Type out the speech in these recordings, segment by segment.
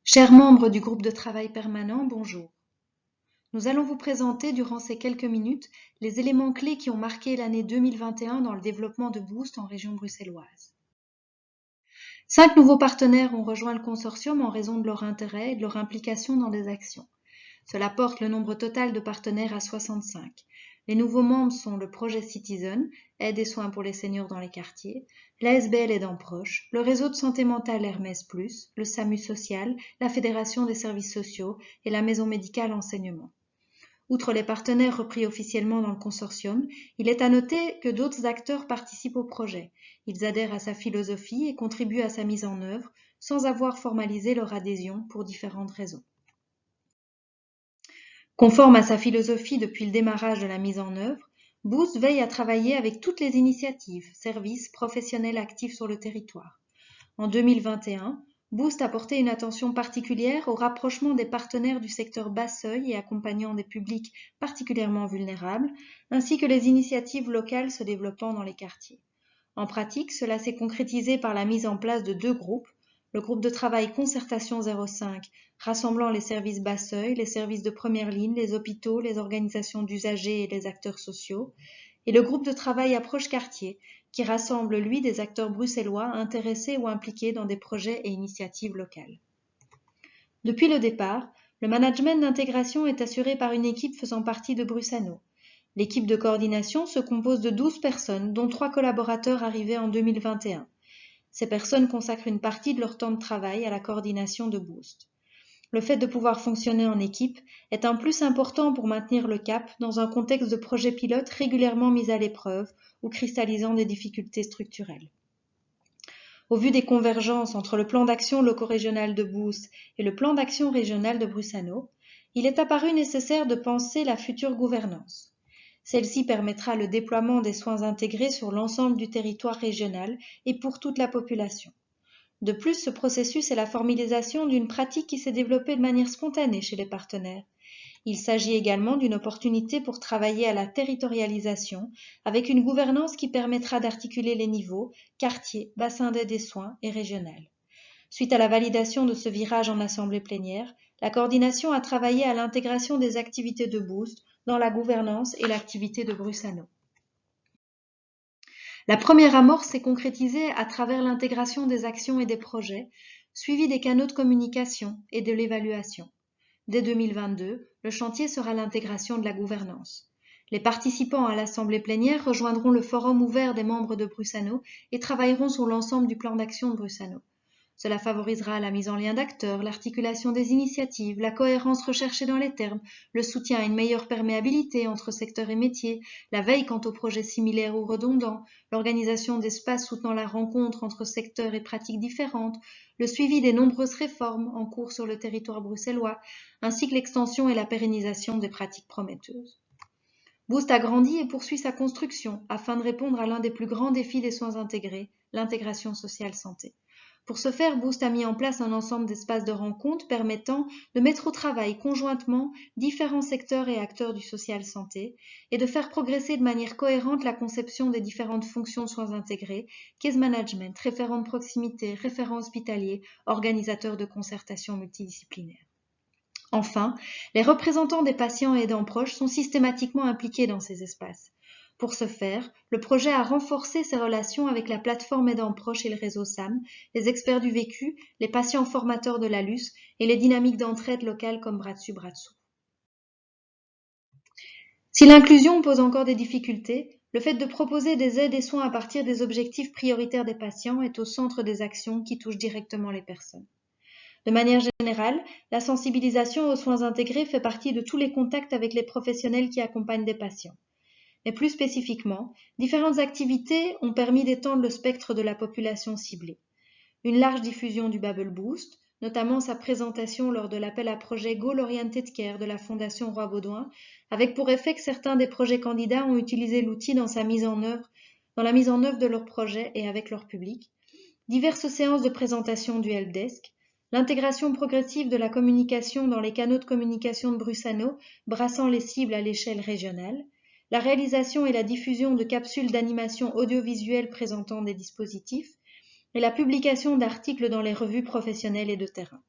Chers membres du groupe de travail permanent, bonjour. Nous allons vous présenter durant ces quelques minutes les éléments clés qui ont marqué l'année 2021 dans le développement de Boost en région bruxelloise. 5 nouveaux partenaires ont rejoint le consortium en raison de leur intérêt et de leur implication dans des actions. Cela porte le nombre total de partenaires à 65. Les nouveaux membres sont le projet Citizen, aide et soins pour les seniors dans les quartiers, l'ASBL Aidants Proches, le réseau de santé mentale Hermès Plus, le SAMU social, la Fédération des services sociaux et la maison médicale enseignement. Outre les partenaires repris officiellement dans le consortium, il est à noter que d'autres acteurs participent au projet. Ils adhèrent à sa philosophie et contribuent à sa mise en œuvre sans avoir formalisé leur adhésion pour différentes raisons. Conforme à sa philosophie depuis le démarrage de la mise en œuvre, Boost veille à travailler avec toutes les initiatives, services, professionnels actifs sur le territoire. En 2021, Boost a porté une attention particulière au rapprochement des partenaires du secteur bas seuil et accompagnant des publics particulièrement vulnérables, ainsi que les initiatives locales se développant dans les quartiers. En pratique, cela s'est concrétisé par la mise en place de 2 groupes, le groupe de travail Concertation 05, rassemblant les services bas seuil, les services de première ligne, les hôpitaux, les organisations d'usagers et les acteurs sociaux, et le groupe de travail Approche Quartier, qui rassemble, lui, des acteurs bruxellois intéressés ou impliqués dans des projets et initiatives locales. Depuis le départ, le management d'intégration est assuré par une équipe faisant partie de Brussano. L'équipe de coordination se compose de 12 personnes, dont 3 collaborateurs arrivés en 2021. Ces personnes consacrent une partie de leur temps de travail à la coordination de Boost. Le fait de pouvoir fonctionner en équipe est un plus important pour maintenir le cap dans un contexte de projet pilote régulièrement mis à l'épreuve ou cristallisant des difficultés structurelles. Au vu des convergences entre le plan d'action loco-régional de Boost et le plan d'action régional de Brussano, il est apparu nécessaire de penser la future gouvernance. Celle-ci permettra le déploiement des soins intégrés sur l'ensemble du territoire régional et pour toute la population. De plus, ce processus est la formalisation d'une pratique qui s'est développée de manière spontanée chez les partenaires. Il s'agit également d'une opportunité pour travailler à la territorialisation avec une gouvernance qui permettra d'articuler les niveaux, quartiers, bassins d'aide et soins et régional. Suite à la validation de ce virage en assemblée plénière, la coordination a travaillé à l'intégration des activités de Boost dans la gouvernance et l'activité de Brussano. La première amorce s'est concrétisée à travers l'intégration des actions et des projets, suivi des canaux de communication et de l'évaluation. Dès 2022, le chantier sera l'intégration de la gouvernance. Les participants à l'assemblée plénière rejoindront le forum ouvert des membres de Brussano et travailleront sur l'ensemble du plan d'action de Brussano. Cela favorisera la mise en lien d'acteurs, l'articulation des initiatives, la cohérence recherchée dans les termes, le soutien à une meilleure perméabilité entre secteurs et métiers, la veille quant aux projets similaires ou redondants, l'organisation d'espaces soutenant la rencontre entre secteurs et pratiques différentes, le suivi des nombreuses réformes en cours sur le territoire bruxellois, ainsi que l'extension et la pérennisation des pratiques prometteuses. Boost a grandi et poursuit sa construction afin de répondre à l'un des plus grands défis des soins intégrés, l'intégration sociale santé. Pour ce faire, Boost a mis en place un ensemble d'espaces de rencontre permettant de mettre au travail conjointement différents secteurs et acteurs du social santé et de faire progresser de manière cohérente la conception des différentes fonctions de soins intégrés, case management, référent de proximité, référent hospitalier, organisateur de concertation multidisciplinaire. Enfin, les représentants des patients et aidants proches sont systématiquement impliqués dans ces espaces. Pour ce faire, le projet a renforcé ses relations avec la plateforme aidants proches et le réseau SAM, les experts du vécu, les patients formateurs de l'ALUS et les dynamiques d'entraide locales comme bras dessus bras dessous. Si l'inclusion pose encore des difficultés, le fait de proposer des aides et soins à partir des objectifs prioritaires des patients est au centre des actions qui touchent directement les personnes. De manière générale, la sensibilisation aux soins intégrés fait partie de tous les contacts avec les professionnels qui accompagnent des patients. Mais plus spécifiquement, différentes activités ont permis d'étendre le spectre de la population ciblée. Une large diffusion du Bubble Boost, notamment sa présentation lors de l'appel à projet Goal Oriented Care de la Fondation Roi Baudouin, avec pour effet que certains des projets candidats ont utilisé l'outil dans la mise en œuvre de leur projet et avec leur public, diverses séances de présentation du helpdesk, l'intégration progressive de la communication dans les canaux de communication de Brussano, brassant les cibles à l'échelle régionale, la réalisation et la diffusion de capsules d'animation audiovisuelle présentant des dispositifs, et la publication d'articles dans les revues professionnelles et de terrain.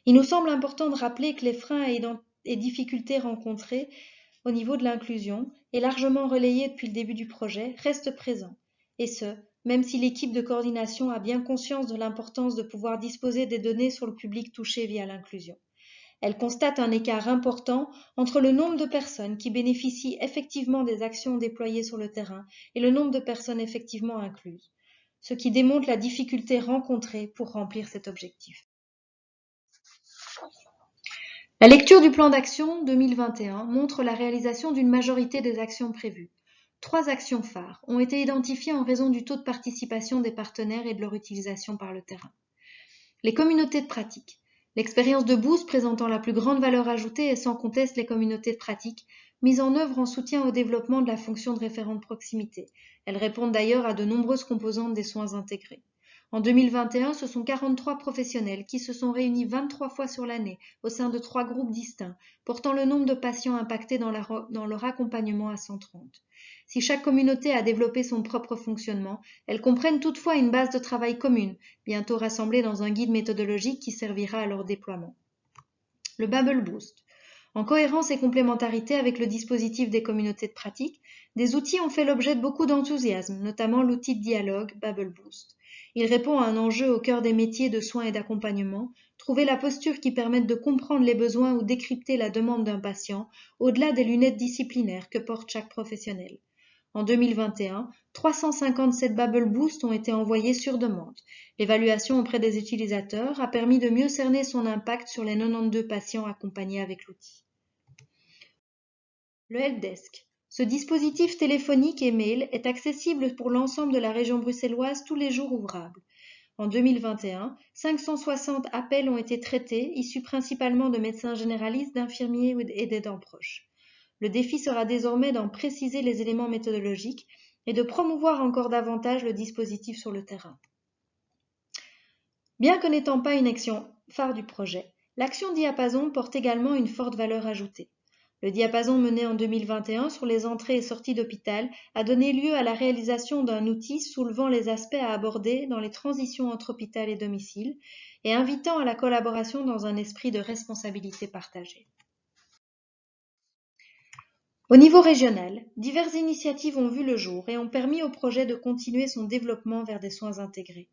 Il nous semble important de rappeler que les freins et difficultés rencontrés au niveau de l'inclusion, et largement relayés depuis le début du projet, restent présents, et ce, même si l'équipe de coordination a bien conscience de l'importance de pouvoir disposer des données sur le public touché via l'inclusion. Elle constate un écart important entre le nombre de personnes qui bénéficient effectivement des actions déployées sur le terrain et le nombre de personnes effectivement incluses, ce qui démontre la difficulté rencontrée pour remplir cet objectif. La lecture du plan d'action 2021 montre la réalisation d'une majorité des actions prévues. 3 actions phares ont été identifiées en raison du taux de participation des partenaires et de leur utilisation par le terrain. Les communautés de pratique. L'expérience de Boost présentant la plus grande valeur ajoutée est sans conteste les communautés de pratique, mises en œuvre en soutien au développement de la fonction de référent de proximité. Elles répondent d'ailleurs à de nombreuses composantes des soins intégrés. En 2021, ce sont 43 professionnels qui se sont réunis 23 fois sur l'année au sein de 3 groupes distincts, portant le nombre de patients impactés dans leur accompagnement à 130. Si chaque communauté a développé son propre fonctionnement, elles comprennent toutefois une base de travail commune, bientôt rassemblée dans un guide méthodologique qui servira à leur déploiement. Le Bubble Boost. En cohérence et complémentarité avec le dispositif des communautés de pratique, des outils ont fait l'objet de beaucoup d'enthousiasme, notamment l'outil de dialogue Bubble Boost. Il répond à un enjeu au cœur des métiers de soins et d'accompagnement, trouver la posture qui permette de comprendre les besoins ou décrypter la demande d'un patient, au-delà des lunettes disciplinaires que porte chaque professionnel. En 2021, 357 Bubble Boost ont été envoyés sur demande. L'évaluation auprès des utilisateurs a permis de mieux cerner son impact sur les 92 patients accompagnés avec l'outil. Le helpdesk. Ce dispositif téléphonique et mail est accessible pour l'ensemble de la région bruxelloise tous les jours ouvrables. En 2021, 560 appels ont été traités, issus principalement de médecins généralistes, d'infirmiers et d'aidants proches. Le défi sera désormais d'en préciser les éléments méthodologiques et de promouvoir encore davantage le dispositif sur le terrain. Bien que n'étant pas une action phare du projet, l'action Diapason porte également une forte valeur ajoutée. Le diapason mené en 2021 sur les entrées et sorties d'hôpital a donné lieu à la réalisation d'un outil soulevant les aspects à aborder dans les transitions entre hôpital et domicile et invitant à la collaboration dans un esprit de responsabilité partagée. Au niveau régional, diverses initiatives ont vu le jour et ont permis au projet de continuer son développement vers des soins intégrés.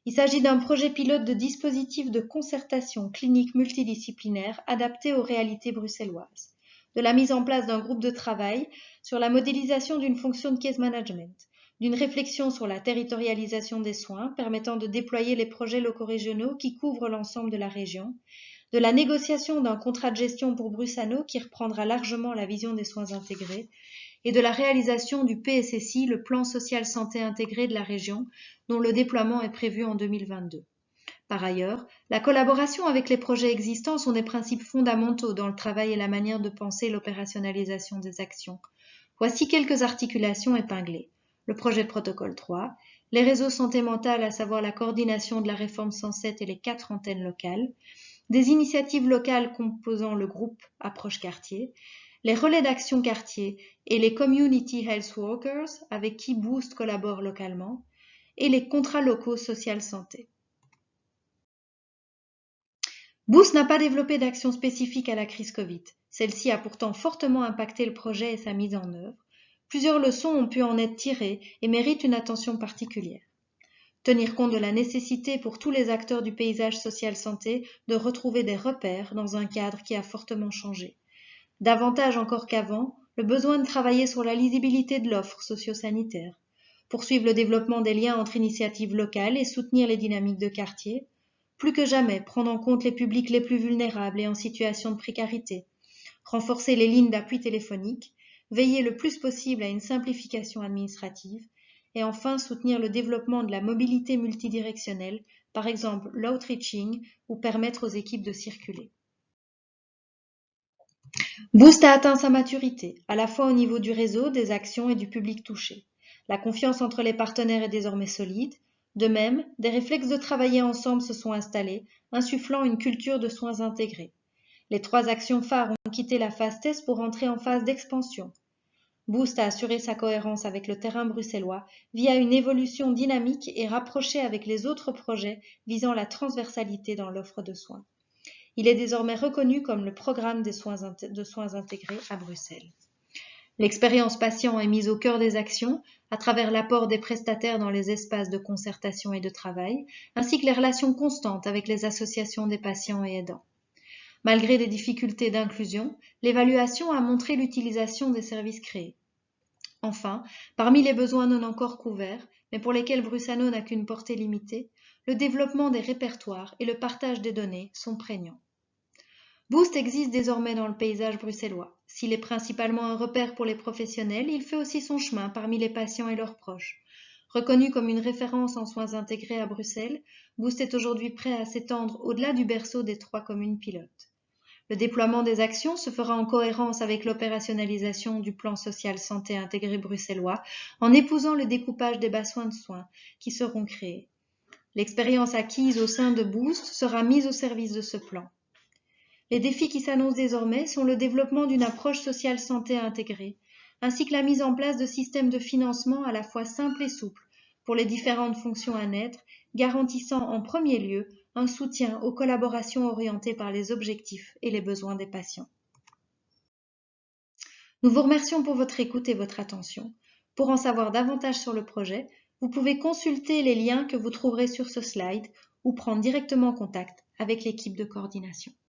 Il s'agit d'un projet pilote de dispositif de concertation clinique multidisciplinaire adapté aux réalités bruxelloises, de la mise en place d'un groupe de travail sur la modélisation d'une fonction de case management, d'une réflexion sur la territorialisation des soins permettant de déployer les projets locaux régionaux qui couvrent l'ensemble de la région, de la négociation d'un contrat de gestion pour Brussano qui reprendra largement la vision des soins intégrés, et de la réalisation du PSSI, le plan social santé intégré de la région, dont le déploiement est prévu en 2022. Par ailleurs, la collaboration avec les projets existants sont des principes fondamentaux dans le travail et la manière de penser l'opérationnalisation des actions. Voici quelques articulations épinglées. Le projet de protocole 3, les réseaux santé mentale, à savoir la coordination de la réforme 107 et les 4 antennes locales, des initiatives locales composant le groupe Approche Quartier, les relais d'action quartier et les Community Health Workers avec qui Boost collabore localement, et les contrats locaux social santé. Boost n'a pas développé d'action spécifique à la crise Covid. Celle-ci a pourtant fortement impacté le projet et sa mise en œuvre. Plusieurs leçons ont pu en être tirées et méritent une attention particulière. Tenir compte de la nécessité pour tous les acteurs du paysage social santé de retrouver des repères dans un cadre qui a fortement changé. Davantage encore qu'avant, le besoin de travailler sur la lisibilité de l'offre socio-sanitaire, poursuivre le développement des liens entre initiatives locales et soutenir les dynamiques de quartier, plus que jamais prendre en compte les publics les plus vulnérables et en situation de précarité, renforcer les lignes d'appui téléphonique, veiller le plus possible à une simplification administrative, et enfin soutenir le développement de la mobilité multidirectionnelle, par exemple l'outreaching, ou permettre aux équipes de circuler. Boost a atteint sa maturité, à la fois au niveau du réseau, des actions et du public touché. La confiance entre les partenaires est désormais solide. De même, des réflexes de travailler ensemble se sont installés, insufflant une culture de soins intégrés. Les 3 actions phares ont quitté la phase test pour entrer en phase d'expansion. Boost a assuré sa cohérence avec le terrain bruxellois via une évolution dynamique et rapprochée avec les autres projets visant la transversalité dans l'offre de soins. Il est désormais reconnu comme le programme de soins intégrés à Bruxelles. L'expérience patient est mise au cœur des actions à travers l'apport des prestataires dans les espaces de concertation et de travail, ainsi que les relations constantes avec les associations des patients et aidants. Malgré des difficultés d'inclusion, l'évaluation a montré l'utilisation des services créés. Enfin, parmi les besoins non encore couverts, mais pour lesquels Brusano n'a qu'une portée limitée, le développement des répertoires et le partage des données sont prégnants. Boost existe désormais dans le paysage bruxellois. S'il est principalement un repère pour les professionnels, il fait aussi son chemin parmi les patients et leurs proches. Reconnu comme une référence en soins intégrés à Bruxelles, Boost est aujourd'hui prêt à s'étendre au-delà du berceau des 3 communes pilotes. Le déploiement des actions se fera en cohérence avec l'opérationnalisation du plan social santé intégré bruxellois en épousant le découpage des bassins de soins qui seront créés. L'expérience acquise au sein de Boost sera mise au service de ce plan. Les défis qui s'annoncent désormais sont le développement d'une approche sociale santé intégrée, ainsi que la mise en place de systèmes de financement à la fois simples et souples pour les différentes fonctions à naître, garantissant en premier lieu un soutien aux collaborations orientées par les objectifs et les besoins des patients. Nous vous remercions pour votre écoute et votre attention. Pour en savoir davantage sur le projet, vous pouvez consulter les liens que vous trouverez sur ce slide ou prendre directement contact avec l'équipe de coordination.